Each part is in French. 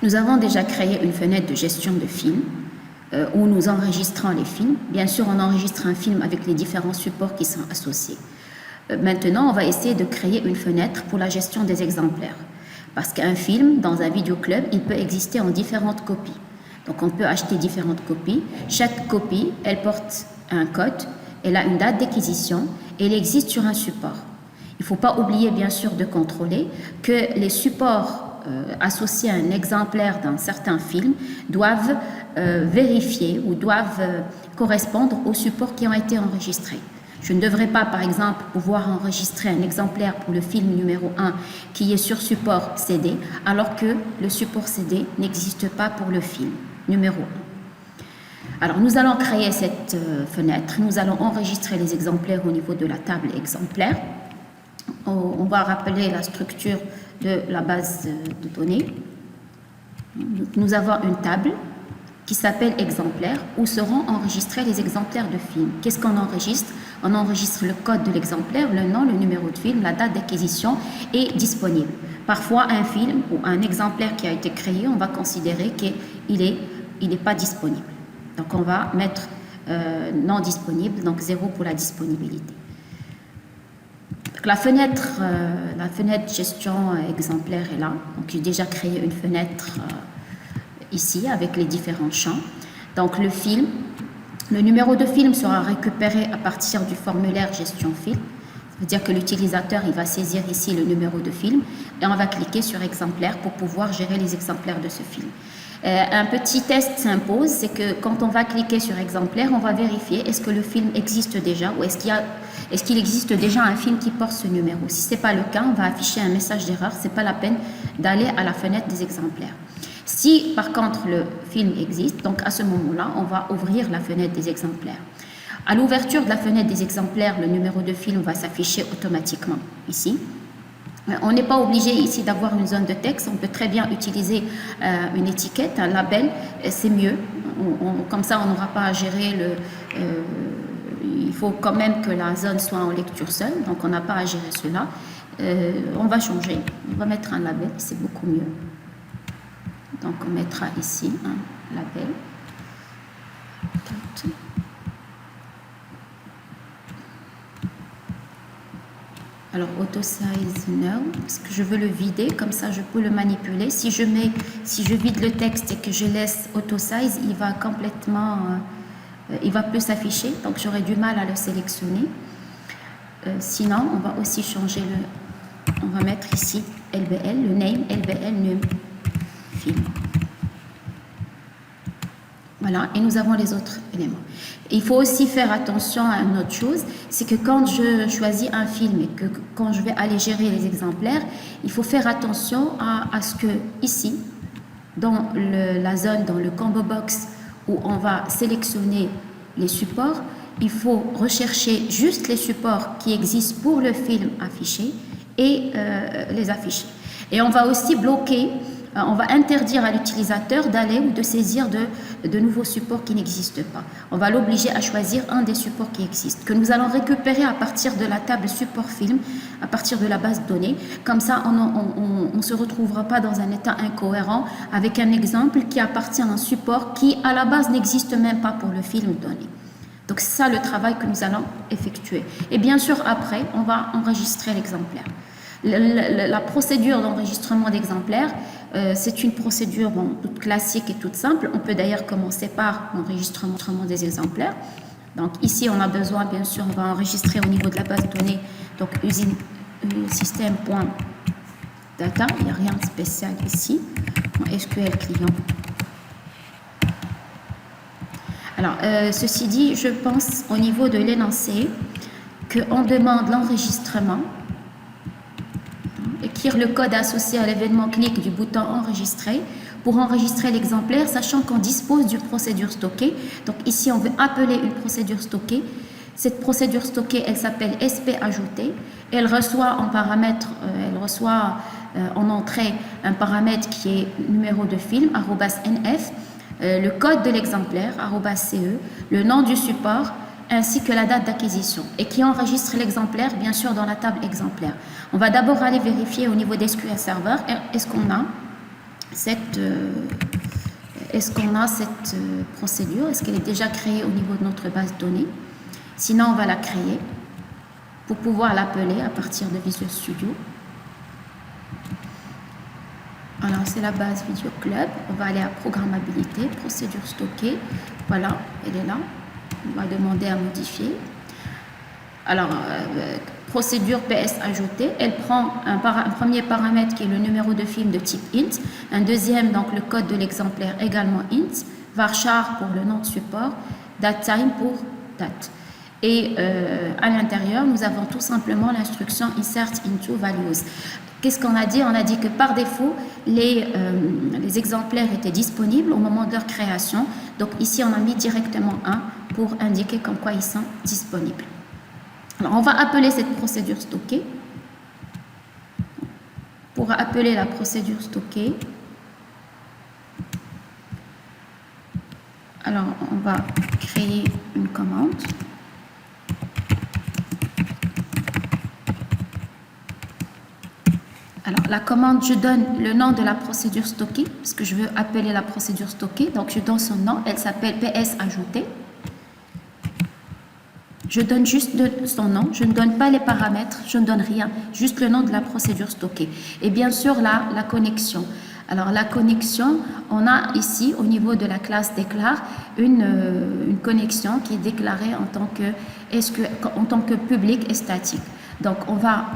Nous avons déjà créé une fenêtre de gestion de films où nous enregistrons les films. Bien sûr, on enregistre un film avec les différents supports qui sont associés. Maintenant, on va essayer de créer une fenêtre pour la gestion des exemplaires. Parce qu'un film, dans un vidéoclub, il peut exister en différentes copies. Donc, on peut acheter différentes copies. Chaque copie, elle porte un code, elle a une date d'acquisition et elle existe sur un support. Il ne faut pas oublier, bien sûr, de contrôler que les supports associés à un exemplaire d'un certain film doivent vérifier ou doivent correspondre aux supports qui ont été enregistrés. Je ne devrais pas, par exemple, pouvoir enregistrer un exemplaire pour le film numéro 1 qui est sur support CD, alors que le support CD n'existe pas pour le film numéro 1. Alors, nous allons créer cette fenêtre. Nous allons enregistrer les exemplaires au niveau de la table exemplaire. On va rappeler la structure de la base de données. Nous avons une table qui s'appelle exemplaire où seront enregistrés les exemplaires de films. Qu'est-ce qu'on enregistre? On enregistre le code de l'exemplaire, le nom, le numéro de film, la date d'acquisition et disponible. Parfois, un film ou un exemplaire qui a été créé, on va considérer qu'il n'est pas disponible. Donc, on va mettre non disponible, donc 0 pour la disponibilité. La fenêtre gestion exemplaire est là. Donc, j'ai déjà créé une fenêtre ici avec les différents champs. Donc, le film, le numéro de film sera récupéré à partir du formulaire gestion film. Ça veut dire que l'utilisateur, il va saisir ici le numéro de film et on va cliquer sur exemplaire pour pouvoir gérer les exemplaires de ce film. Un petit test s'impose, c'est que quand on va cliquer sur exemplaire, on va vérifier est-ce que le film existe déjà ou est-ce qu'il existe déjà un film qui porte ce numéro. Si ce n'est pas le cas, on va afficher un message d'erreur, ce n'est pas la peine d'aller à la fenêtre des exemplaires. Si par contre le film existe, donc à ce moment-là, on va ouvrir la fenêtre des exemplaires. À l'ouverture de la fenêtre des exemplaires, le numéro de film va s'afficher automatiquement ici. On n'est pas obligé ici d'avoir une zone de texte, on peut très bien utiliser une étiquette, un label, c'est mieux. Comme ça, on n'aura pas à gérer il faut quand même que la zone soit en lecture seule, donc on n'a pas à gérer cela. On va changer, on va mettre un label, c'est beaucoup mieux. Donc on mettra ici un label. Alors auto size no, parce que je veux le vider, comme ça je peux le manipuler. Si je vide le texte et que je laisse auto size, il va complètement, il va plus s'afficher, donc j'aurai du mal à le sélectionner. Sinon, on va aussi changer on va mettre ici LBL, le name LBL num film. Voilà, et nous avons les autres éléments. Et il faut aussi faire attention à une autre chose, c'est que quand je choisis un film et que quand je vais aller gérer les exemplaires, il faut faire attention à ce que ici, dans la zone, dans le combo box où on va sélectionner les supports, il faut rechercher juste les supports qui existent pour le film affiché et les afficher. Et on va aussi bloquer, on va interdire à l'utilisateur d'aller ou de saisir de nouveaux supports qui n'existent pas. On va l'obliger à choisir un des supports qui existent, que nous allons récupérer à partir de la table support film, à partir de la base de données. Comme ça, on ne se retrouvera pas dans un état incohérent avec un exemple qui appartient à un support qui, à la base, n'existe même pas pour le film donné. Donc, c'est ça le travail que nous allons effectuer. Et bien sûr, après, on va enregistrer l'exemplaire. La procédure d'enregistrement d'exemplaires, c'est une procédure toute classique et toute simple. On peut d'ailleurs commencer par l'enregistrement des exemplaires. Donc ici, on a besoin, bien sûr, on va enregistrer au niveau de la base de données, donc système.data, il n'y a rien de spécial ici, SQL client. Alors, ceci dit, je pense au niveau de l'énoncé qu'on demande l'enregistrement, écrire le code associé à l'événement clic du bouton enregistrer pour enregistrer l'exemplaire, sachant qu'on dispose d'une procédure stockée. Donc ici, on veut appeler une procédure stockée. Cette procédure stockée, elle s'appelle SP ajouté. Elle reçoit en paramètre, en entrée un paramètre qui est numéro de film, @nf, le code de l'exemplaire, @ce, le nom du support, ainsi que la date d'acquisition, et qui enregistre l'exemplaire, bien sûr, dans la table exemplaire. On va d'abord aller vérifier au niveau d'SQL Server, est-ce qu'on a est-ce qu'on a cette procédure? Est-ce qu'elle est déjà créée au niveau de notre base de données? Sinon, on va la créer pour pouvoir l'appeler à partir de Visual Studio. Alors, c'est la base Video Club. On va aller à Programmabilité, Procédure stockée. Voilà, elle est là. On va demander à modifier. Alors, procédure PS ajoutée, elle prend un premier paramètre qui est le numéro de film de type int, un deuxième, donc le code de l'exemplaire également int, varchar pour le nom de support, datetime pour date. Et à l'intérieur, nous avons tout simplement l'instruction insert into values. Qu'est-ce qu'on a dit? On a dit que par défaut, les exemplaires étaient disponibles au moment de leur création. Donc ici, on a mis directement 1 pour indiquer comme quoi ils sont disponibles. Alors, on va appeler cette procédure stockée. Pour appeler la procédure stockée, alors on va créer une commande. Alors, la commande, je donne le nom de la procédure stockée, parce que je veux appeler la procédure stockée. Donc, je donne son nom. Elle s'appelle PS ajouté. Je donne juste son nom. Je ne donne pas les paramètres. Je ne donne rien. Juste le nom de la procédure stockée. Et bien sûr, là, la connexion. Alors, la connexion, on a ici, au niveau de la classe déclare, une connexion qui est déclarée en tant que public et statique. Donc, on va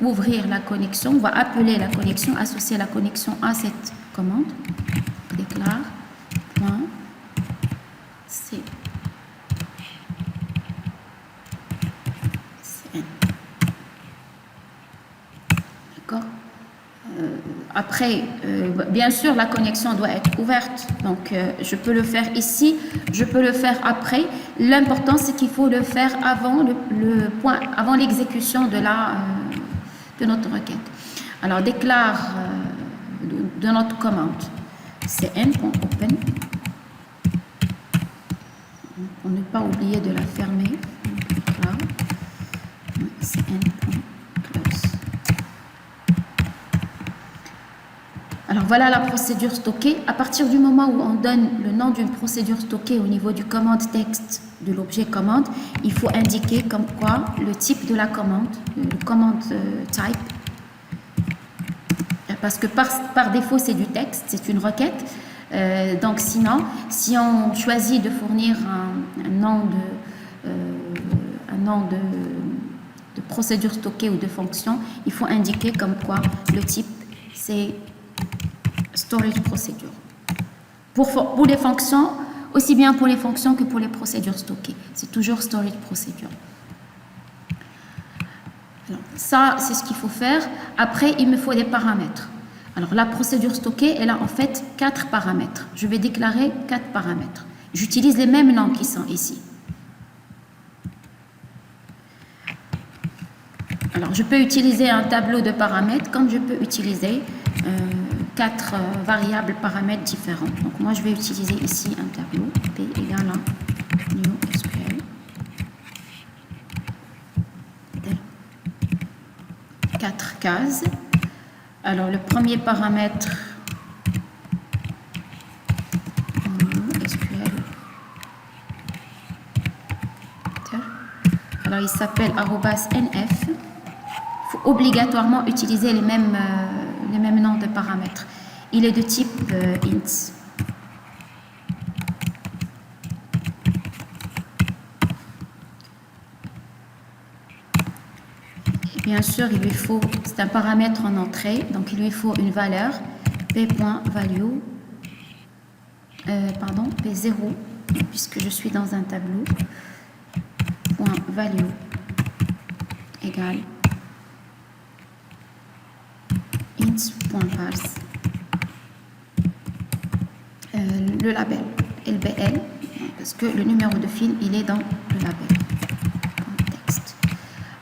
ouvrir la connexion, on va appeler la connexion, associer la connexion à cette commande, déclare, point, C. D'accord. Après, bien sûr, la connexion doit être ouverte. Donc, je peux le faire ici, je peux le faire après. L'important, c'est qu'il faut le faire avant l'exécution de notre requête. Alors, déclare de notre commande, cn.open, pour ne pas oublier de la fermer. Déclare cn.close. Alors, voilà la procédure stockée. À partir du moment où on donne le nom d'une procédure stockée au niveau du commande texte de l'objet commande, il faut indiquer comme quoi le type de la commande, le command type, parce que par défaut, c'est du texte, c'est une requête. Donc, sinon, si on choisit de fournir un nom de procédure stockée ou de fonction, il faut indiquer comme quoi le type, c'est storage procedure. Pour les fonctions, aussi bien pour les fonctions que pour les procédures stockées, c'est toujours storage procedure. Alors, ça, c'est ce qu'il faut faire. Après, il me faut des paramètres. Alors, la procédure stockée, elle a en fait 4 paramètres. Je vais déclarer 4 paramètres. J'utilise les mêmes noms qui sont ici. Alors, je peux utiliser un tableau de paramètres comme je peux utiliser 4 variables paramètres différents. Donc, moi, je vais utiliser ici un tableau P égale à new SQL. 4 cases. Alors, le premier paramètre, SQL. Alors, il s'appelle @nf. Il faut obligatoirement utiliser les mêmes noms de paramètres. Il est de type int. Et bien sûr, il lui faut, c'est un paramètre en entrée, donc il lui faut une valeur p.value, p0, puisque je suis dans un tableau, .value égale int.parse, le label LBL, parce que le numéro de fil, il est dans le label. Texte.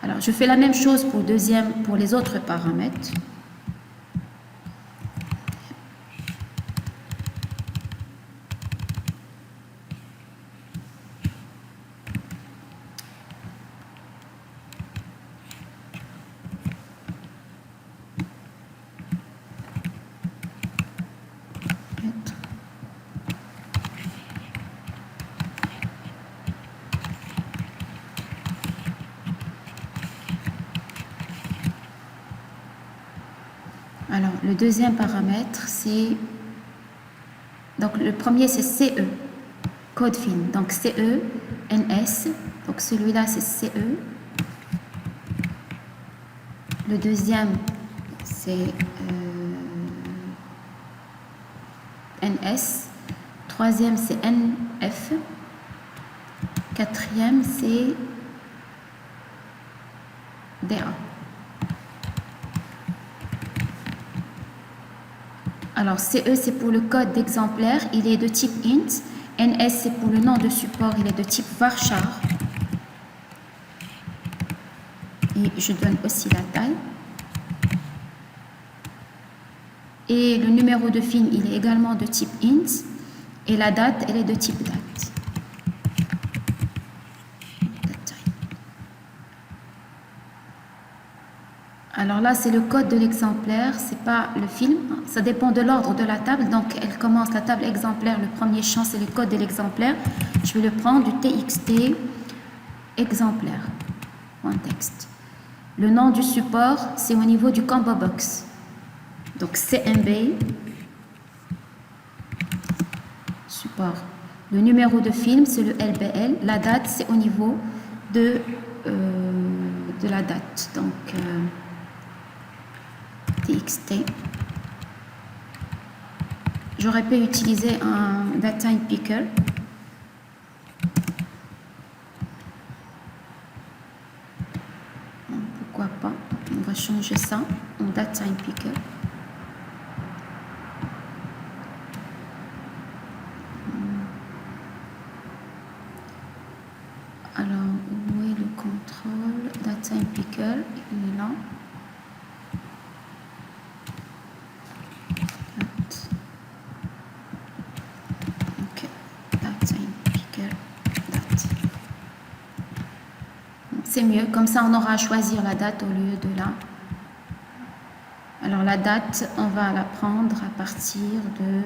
Alors, je fais la même chose pour les autres paramètres. Alors, le deuxième paramètre, c'est... Donc, le premier, c'est CE, code film. Donc, CE, NS. Donc, celui-là, c'est CE. Le deuxième, c'est NS. Troisième, c'est NF. Quatrième, c'est DA. Alors, CE, c'est pour le code d'exemplaire, il est de type int. NS, c'est pour le nom de support, il est de type varchar. Et je donne aussi la taille. Et le numéro de film, il est également de type int. Et la date, elle est de type date. Alors là, c'est le code de l'exemplaire, c'est pas le film. Ça dépend de l'ordre de la table. Donc, elle commence la table exemplaire. Le premier champ, c'est le code de l'exemplaire. Je vais le prendre du TXT exemplaire. Texte. Le nom du support, c'est au niveau du combo box. Donc, CMB, support. Le numéro de film, c'est le LBL. La date, c'est au niveau de la date. Donc, TXT. J'aurais pu utiliser un datetime picker. Pourquoi pas? On va changer ça en datetime picker. Alors, où est le contrôle? Datetime picker, il est là. C'est mieux, comme ça on aura à choisir la date au lieu de là. Alors la date, on va la prendre à partir de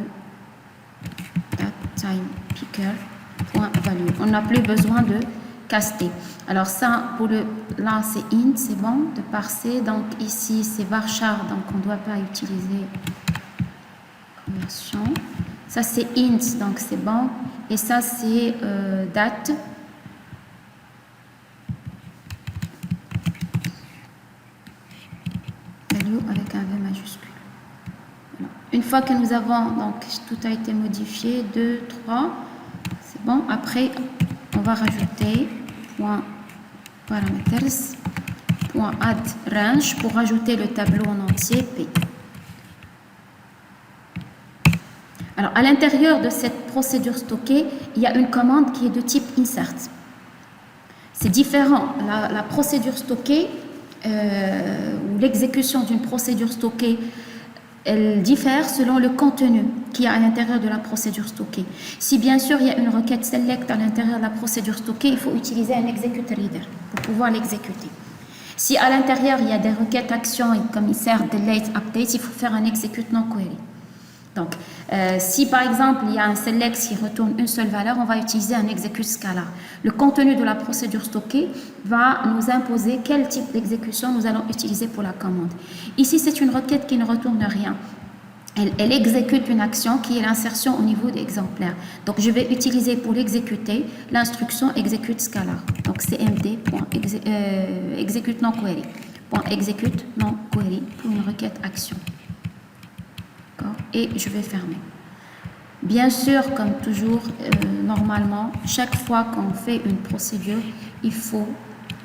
datetime-picker.value. On n'a plus besoin de caster. Alors ça, pour le là c'est int, c'est bon de parser. Donc ici c'est varchar, donc on ne doit pas utiliser conversion. Ça c'est int, donc c'est bon. Et ça c'est date. Avec un V majuscule. Voilà. Une fois que nous avons, donc tout a été modifié, 2, 3, c'est bon. Après, on va rajouter .parameters, .add range pour rajouter le tableau en entier P. Alors, à l'intérieur de cette procédure stockée, il y a une commande qui est de type insert. C'est différent. La procédure stockée, ou l'exécution d'une procédure stockée, elle diffère selon le contenu qu'il y a à l'intérieur de la procédure stockée. Si bien sûr il y a une requête select à l'intérieur de la procédure stockée, il faut utiliser un execute reader pour pouvoir l'exécuter. Si à l'intérieur il y a des requêtes actions comme insert, delete, update, il faut faire un execute non query. Donc, si par exemple il y a un select qui retourne une seule valeur, on va utiliser un execute scalar. Le contenu de la procédure stockée va nous imposer quel type d'exécution nous allons utiliser pour la commande. Ici, c'est une requête qui ne retourne rien. Elle exécute une action qui est l'insertion au niveau d'exemplaire. Donc, je vais utiliser pour l'exécuter l'instruction execute scalar. Donc, cmd.execute non query. .execute non query pour une requête action. Et je vais fermer. Bien sûr, comme toujours, normalement, chaque fois qu'on fait une procédure, il faut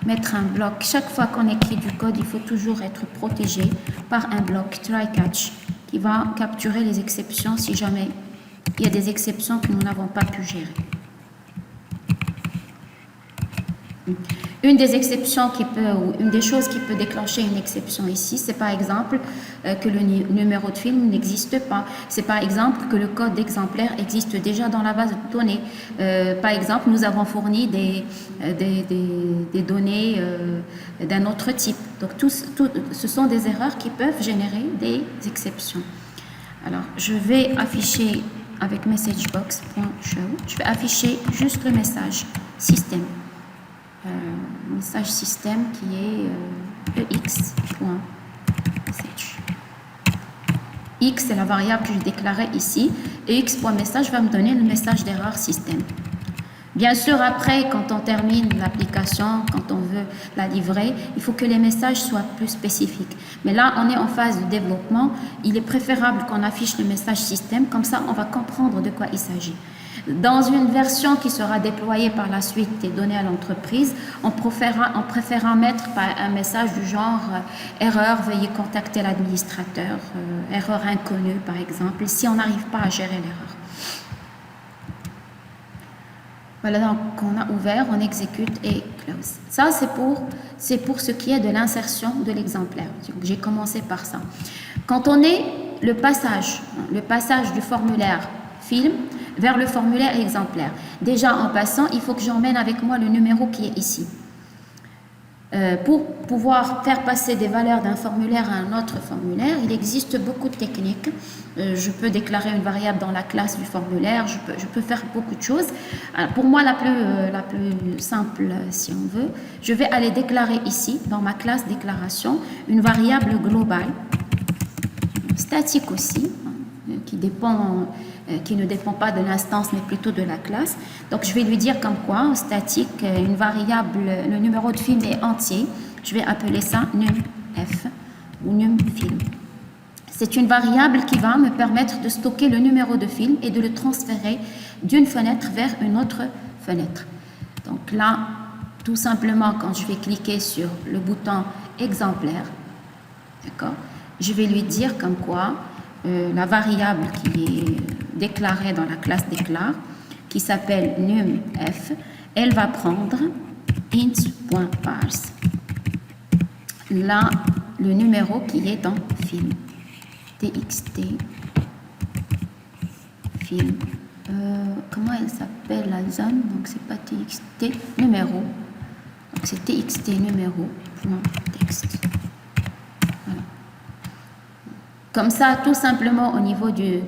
mettre un bloc. Chaque fois qu'on écrit du code, il faut toujours être protégé par un bloc try-catch qui va capturer les exceptions si jamais il y a des exceptions que nous n'avons pas pu gérer. Une des exceptions ou une des choses qui peut déclencher une exception ici, c'est par exemple que le numéro de film n'existe pas. C'est par exemple que le code d'exemplaire existe déjà dans la base de données. Par exemple, nous avons fourni des données d'un autre type. Donc, ce sont des erreurs qui peuvent générer des exceptions. Alors, je vais afficher avec messagebox.show, je vais afficher juste le message système. Message système qui est ex.message. X, c'est la variable que j'ai déclarée ici. Et X.message va me donner le message d'erreur système. Bien sûr, après, quand on termine l'application, quand on veut la livrer, il faut que les messages soient plus spécifiques. Mais là, on est en phase de développement. Il est préférable qu'on affiche le message système. Comme ça, on va comprendre de quoi il s'agit. Dans une version qui sera déployée par la suite et donnée à l'entreprise, on préférera mettre un message du genre erreur, veuillez contacter l'administrateur, erreur inconnue par exemple, si on n'arrive pas à gérer l'erreur. Voilà, donc on a ouvert, on exécute et close. Ça, c'est pour ce qui est de l'insertion de l'exemplaire. J'ai commencé par ça. Quand on est le passage du formulaire film vers le formulaire exemplaire. Déjà, en passant, il faut que j'emmène avec moi le numéro qui est ici. Pour pouvoir faire passer des valeurs d'un formulaire à un autre formulaire, il existe beaucoup de techniques. Je peux déclarer une variable dans la classe du formulaire, je peux faire beaucoup de choses. Alors, pour moi, la plus simple, si on veut, je vais aller déclarer ici, dans ma classe déclaration, une variable globale, statique aussi, qui ne dépend pas de l'instance, mais plutôt de la classe. Donc, je vais lui dire comme quoi, statique, une variable, le numéro de film est entier. Je vais appeler ça numF ou numFilm. C'est une variable qui va me permettre de stocker le numéro de film et de le transférer d'une fenêtre vers une autre fenêtre. Donc là, tout simplement, quand je vais cliquer sur le bouton exemplaire, d'accord, je vais lui dire comme quoi la variable qui est déclarée dans la classe déclare, qui s'appelle numF, elle va prendre int.parse. Là, le numéro qui est dans film. TXT film. Comment elle s'appelle la zone? Donc, c'est pas TXT numéro. Donc, c'est TXT numéro.text. Voilà. Comme ça, tout simplement au niveau du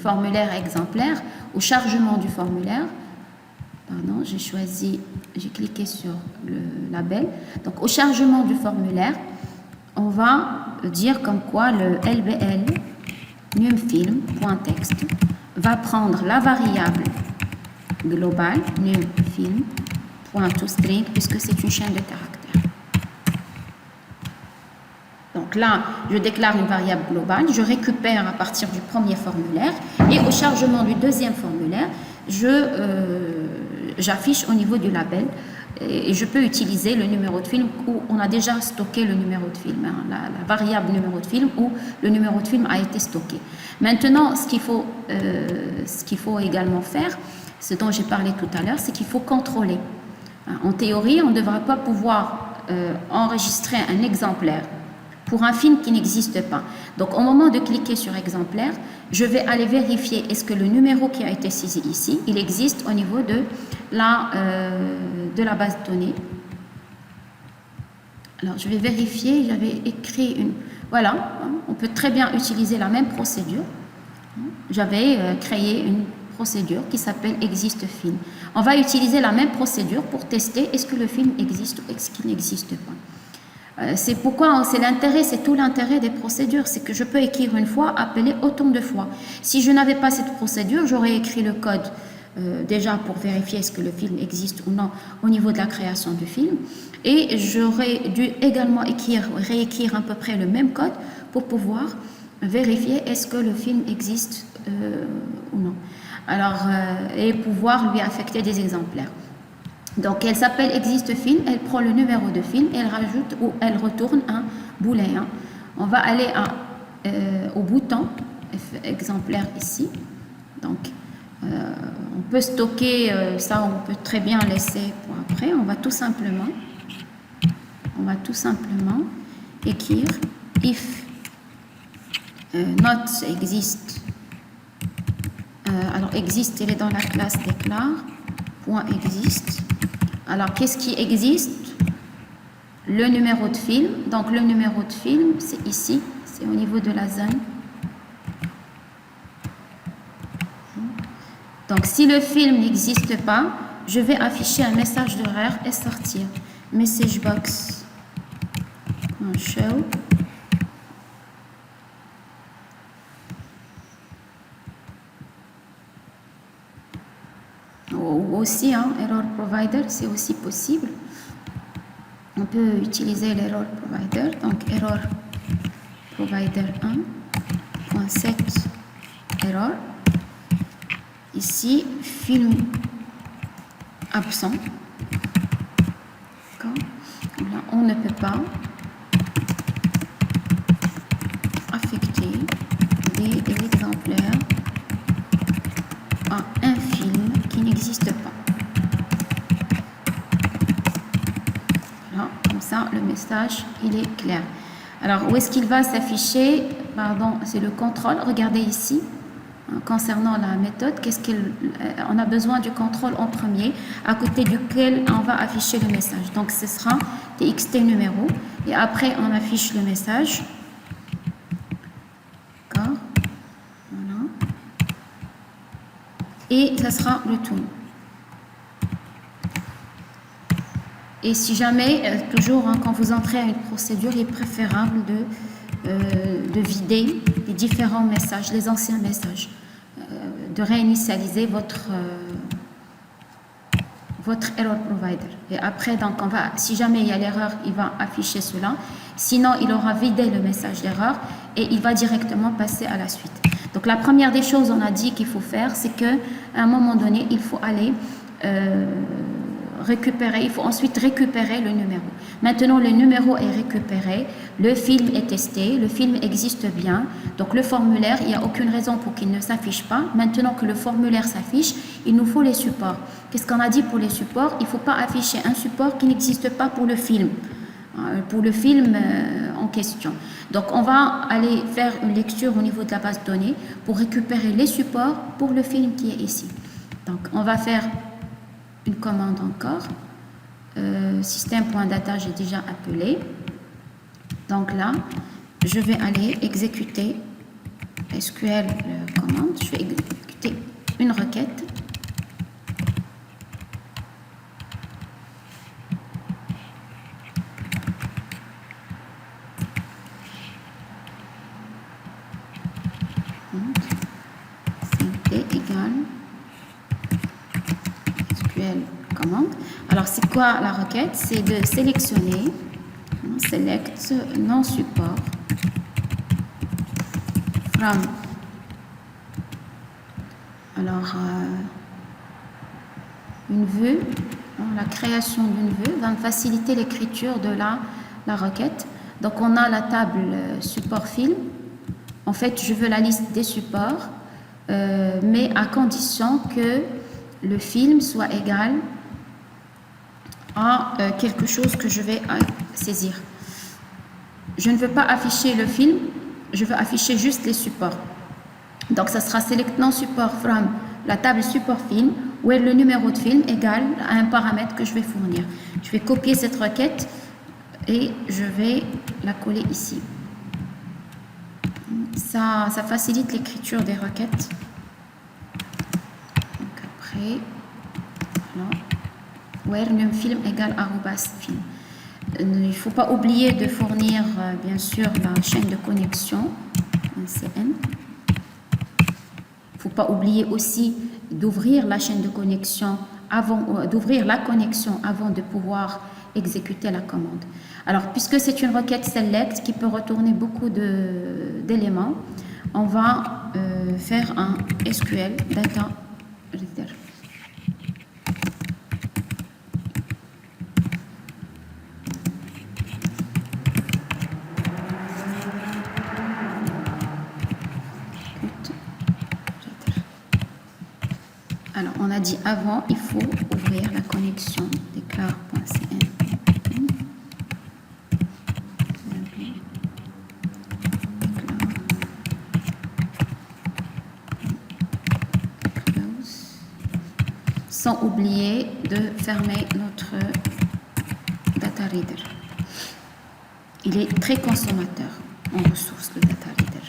formulaire exemplaire, au chargement du formulaire, pardon, j'ai cliqué sur le label. Donc, au chargement du formulaire, on va dire comme quoi le LBL numFilm.text va prendre la variable globale numFilm.toString puisque c'est une chaîne de caractères. Donc là, je déclare une variable globale, je récupère à partir du premier formulaire et au chargement du deuxième formulaire, j'affiche au niveau du label et je peux utiliser le numéro de film où on a déjà stocké le numéro de film, hein, la variable numéro de film où le numéro de film a été stocké. Maintenant, ce qu'il faut également faire, ce dont j'ai parlé tout à l'heure, c'est qu'il faut contrôler. En théorie, on ne devra pas pouvoir enregistrer un exemplaire pour un film qui n'existe pas. Donc, au moment de cliquer sur exemplaire, je vais aller vérifier est-ce que le numéro qui a été saisi ici, il existe au niveau de la base de données. Alors, je vais vérifier, j'avais écrit une... Voilà, on peut très bien utiliser la même procédure. J'avais créé une procédure qui s'appelle existe film. On va utiliser la même procédure pour tester est-ce que le film existe ou est-ce qu'il n'existe pas. C'est pourquoi c'est tout l'intérêt des procédures, c'est que je peux écrire une fois, appeler autant de fois. Si je n'avais pas cette procédure, j'aurais écrit le code déjà pour vérifier est-ce que le film existe ou non au niveau de la création du film, et j'aurais dû également réécrire à peu près le même code pour pouvoir vérifier est-ce que le film existe ou non. Alors, et pouvoir lui affecter des exemplaires. Donc, elle s'appelle existe film, elle prend le numéro de film, elle rajoute ou elle retourne un booléen. On va aller au bouton exemplaire ici. Donc, on peut stocker ça, on peut très bien laisser pour après. On va tout simplement écrire if not exist. Alors, existe, elle est dans la classe déclare. Point existe. Alors, qu'est-ce qui existe? Le numéro de film. Donc, le numéro de film, c'est ici. C'est au niveau de la zone. Donc, si le film n'existe pas, je vais afficher un message d'erreur et sortir. Message box. Show. ou aussi error provider, c'est aussi possible. On peut utiliser l'error provider, donc error provider 1.set error. Ici, film absent. Là, on ne peut pas affecter des exemplaires à un film qui n'existe pas. Voilà, comme ça, le message, il est clair. Alors, où est-ce qu'il va s'afficher? Pardon, c'est le contrôle. Regardez ici. Concernant la méthode, on a besoin du contrôle en premier, à côté duquel on va afficher le message. Donc, ce sera txt numéro. Et après, on affiche le message. D'accord. Voilà. Et ça sera le tout. Et si jamais, toujours, quand vous entrez à une procédure, il est préférable de vider les différents messages, les anciens messages. De réinitialiser votre error provider. Et après, donc, si jamais il y a l'erreur, il va afficher cela. Sinon, il aura vidé le message d'erreur et il va directement passer à la suite. Donc, la première des choses, on a dit qu'il faut faire, c'est qu'à un moment donné, il faut aller il faut ensuite récupérer le numéro. Maintenant, le numéro est récupéré, le film est testé, le film existe bien. Donc, le formulaire, il n'y a aucune raison pour qu'il ne s'affiche pas. Maintenant que le formulaire s'affiche, il nous faut les supports. Qu'est-ce qu'on a dit pour les supports? Il ne faut pas afficher un support qui n'existe pas pour le film. En question. Donc, on va aller faire une lecture au niveau de la base de données pour récupérer les supports pour le film qui est ici. Donc, on va faire une commande encore. Système.data, j'ai déjà appelé. Donc là, je vais aller exécuter SQL commande. Je vais exécuter une requête. CP égale SQL commande. Alors, c'est quoi la requête? C'est de sélectionner, select non support from. Alors, une vue, la création d'une vue va faciliter l'écriture de la requête. Donc, on a la table support film. En fait, je veux la liste des supports, mais à condition que le film soit égal à quelque chose que je vais saisir. Je ne veux pas afficher le film, je veux afficher juste les supports. Donc, ça sera select non support from la table support film, où est le numéro de film égal à un paramètre que je vais fournir. Je vais copier cette requête et je vais la coller ici. Ça facilite l'écriture des requêtes. Donc après, voilà. Where numFilm égale arrobas film. Il ne faut pas oublier de fournir bien sûr la chaîne de connexion, CN. Il ne faut pas oublier aussi d'ouvrir la chaîne de connexion d'ouvrir la connexion avant de pouvoir exécuter la commande. Alors, puisque c'est une requête select qui peut retourner beaucoup d'éléments, on va faire un SQL data reader. Alors, on a dit avant, il faut ouvrir la connexion déclare.cn. Sans oublier de fermer notre data reader. Il est très consommateur en ressources, le data reader.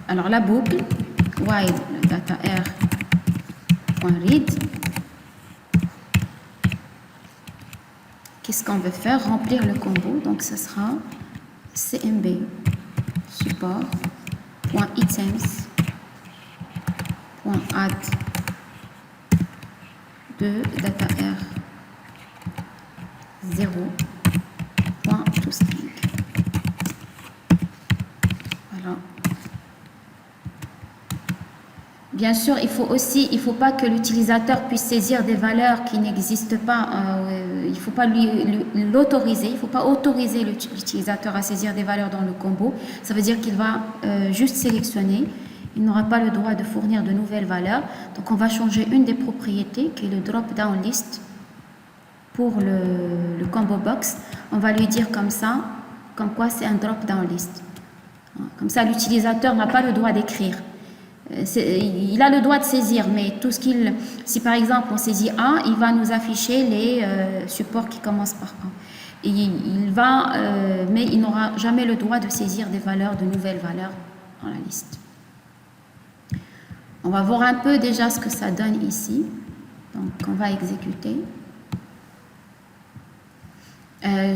Alors, la boucle, while le data r.read, qu'est-ce qu'on veut faire? Remplir le combo. Donc, ce sera cmb support.items.add de data r 0.toString. Voilà. Bien sûr, il faut pas que l'utilisateur puisse saisir des valeurs qui n'existent pas. Il ne faut pas l'autoriser. Il ne faut pas autoriser l'utilisateur à saisir des valeurs dans le combo. Ça veut dire qu'il va juste sélectionner. Il n'aura pas le droit de fournir de nouvelles valeurs. Donc, on va changer une des propriétés qui est le drop-down list pour le combo box. On va lui dire comme ça, comme quoi c'est un drop-down list. Comme ça, l'utilisateur n'a pas le droit d'écrire. Il a le droit de saisir, mais tout ce si par exemple on saisit A, il va nous afficher les supports qui commencent par A. Et mais il n'aura jamais le droit de saisir des valeurs, de nouvelles valeurs dans la liste. On va voir un peu déjà ce que ça donne ici. Donc on va exécuter.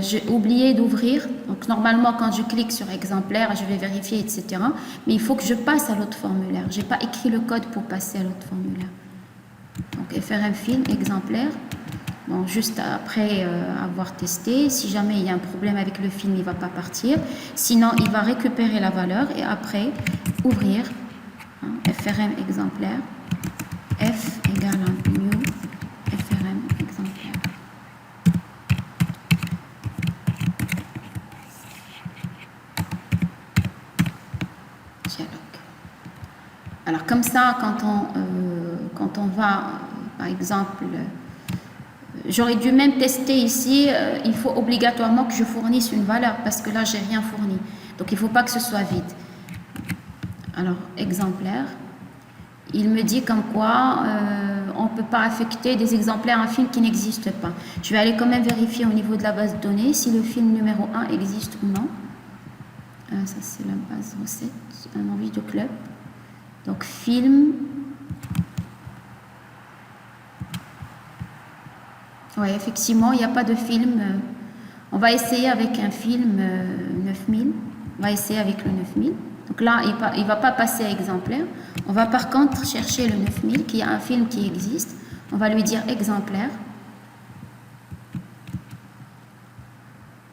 J'ai oublié d'ouvrir, donc normalement quand je clique sur exemplaire, je vais vérifier, etc. Mais il faut que je passe à l'autre formulaire. Je n'ai pas écrit le code pour passer à l'autre formulaire. Donc FRM film, exemplaire. Bon, juste après avoir testé, si jamais il y a un problème avec le film, il ne va pas partir. Sinon, il va récupérer la valeur et après ouvrir FRM exemplaire, F égale un new FRM exemplaire. Alors comme ça, quand on va, par exemple, j'aurais dû même tester ici, il faut obligatoirement que je fournisse une valeur parce que là, j'ai rien fourni. Donc, il ne faut pas que ce soit vide. Alors, exemplaire, il me dit comme quoi on ne peut pas affecter des exemplaires à un film qui n'existe pas. Je vais aller quand même vérifier au niveau de la base de données si le film numéro 1 existe ou non. Ça, c'est la base recette, un envie de club. Donc, film. Oui, effectivement, il n'y a pas de film. On va essayer avec un film 9000. On va essayer avec le 9000. Donc là, il ne va pas passer à exemplaire. On va par contre chercher le 9000, qui est un film qui existe. On va lui dire exemplaire.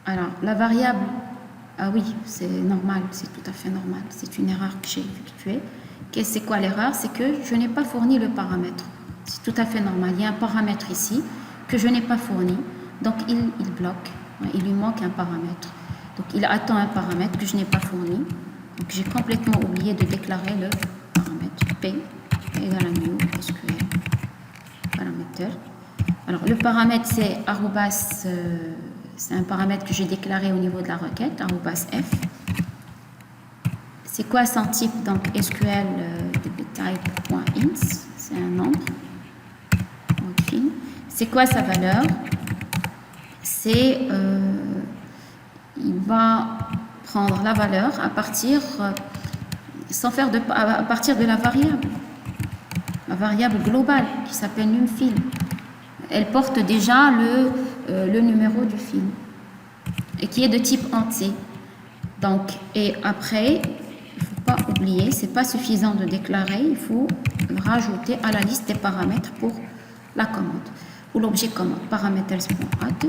Alors, la variable, ah oui, c'est normal, c'est tout à fait normal. C'est une erreur que j'ai effectuée. C'est quoi l'erreur? C'est que je n'ai pas fourni le paramètre. C'est tout à fait normal. Il y a un paramètre ici que je n'ai pas fourni. Donc, il bloque. Il lui manque un paramètre. Donc, il attend un paramètre que je n'ai pas fourni. Donc, j'ai complètement oublié de déclarer le paramètre P égale à new SQL paramètre. Alors, le paramètre, c'est arrobas, c'est un paramètre que j'ai déclaré au niveau de la requête, arrobas F. C'est quoi son type? Donc, SQL type.int, c'est un nombre. C'est quoi sa valeur? C'est, il va prendre la valeur à partir, à partir de la variable globale qui s'appelle numFilm. Elle porte déjà le numéro du film et qui est de type entier. Donc, et après, il ne faut pas oublier, c'est pas suffisant de déclarer, il faut rajouter à la liste des paramètres pour la commande. Pour l'objet commande, parameters.add.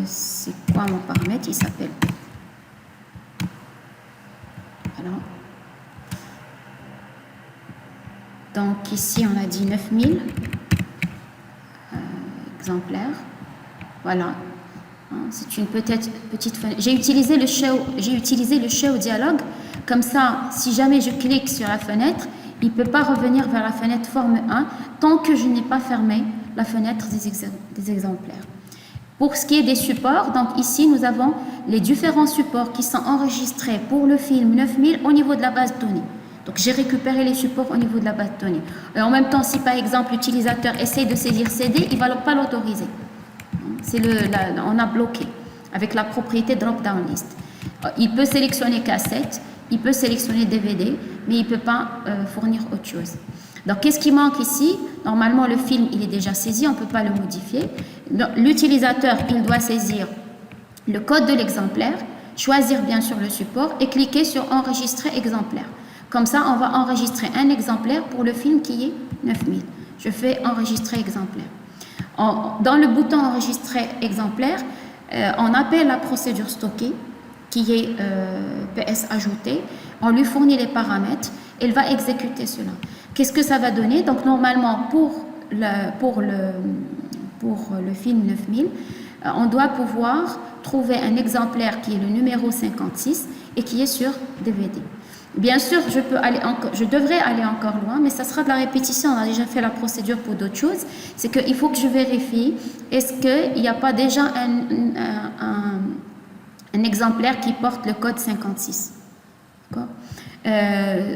C'est quoi mon paramètre? Il s'appelle P. Alors, donc ici on a dit 9000 exemplaires. Voilà. C'est une petite fenêtre. J'ai utilisé le show dialogue. Comme ça, si jamais je clique sur la fenêtre, il ne peut pas revenir vers la fenêtre forme 1 tant que je n'ai pas fermé la fenêtre des exemplaires. Pour ce qui est des supports, donc ici nous avons les différents supports qui sont enregistrés pour le film 9000 au niveau de la base de données. Donc j'ai récupéré les supports au niveau de la base de données. Et en même temps, si par exemple l'utilisateur essaie de saisir CD, il ne va pas l'autoriser. On a bloqué avec la propriété drop-down list. Il peut sélectionner cassette, il peut sélectionner DVD, mais il ne peut pas fournir autre chose. Donc, qu'est-ce qui manque ici? Normalement, le film, il est déjà saisi, on ne peut pas le modifier. L'utilisateur, il doit saisir le code de l'exemplaire, choisir bien sûr le support et cliquer sur enregistrer exemplaire. Comme ça, on va enregistrer un exemplaire pour le film qui est 9000. Je fais enregistrer exemplaire. Dans le bouton enregistrer exemplaire, on appelle la procédure stockée qui est PS ajouté. On lui fournit les paramètres. Elle va exécuter cela. Qu'est-ce que ça va donner? Donc normalement pour le film 9000, on doit pouvoir trouver un exemplaire qui est le numéro 56 et qui est sur DVD. Bien sûr, je devrais aller encore loin, mais ça sera de la répétition. On a déjà fait la procédure pour d'autres choses. C'est qu'il faut que je vérifie, est-ce qu'il n'y a pas déjà un exemplaire qui porte le code 56. D'accord?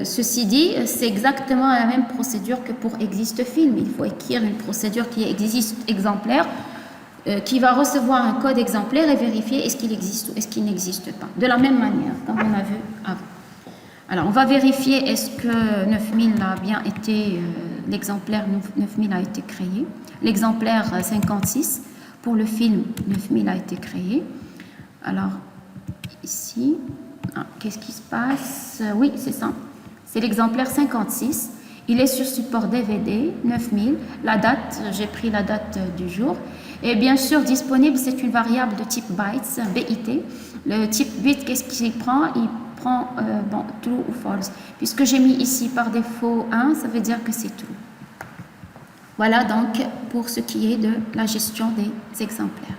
Ceci dit, c'est exactement la même procédure que pour Existe Film. Il faut écrire une procédure qui existe exemplaire, qui va recevoir un code exemplaire et vérifier est-ce qu'il existe ou est-ce qu'il n'existe pas. De la même manière, comme on a vu avant. Alors, on va vérifier est-ce que 9000 a bien été, l'exemplaire 9000 a été créé. L'exemplaire 56 pour le film 9000 a été créé. Alors, ici, qu'est-ce qui se passe? Oui, c'est ça. C'est l'exemplaire 56. Il est sur support DVD 9000. La date, j'ai pris la date du jour. Et bien sûr, disponible, c'est une variable de type bytes, BIT. Le type bit, qu'est-ce qu'il prend? Il prend true ou false. Puisque j'ai mis ici par défaut 1, ça veut dire que c'est true. Voilà donc pour ce qui est de la gestion des exemplaires.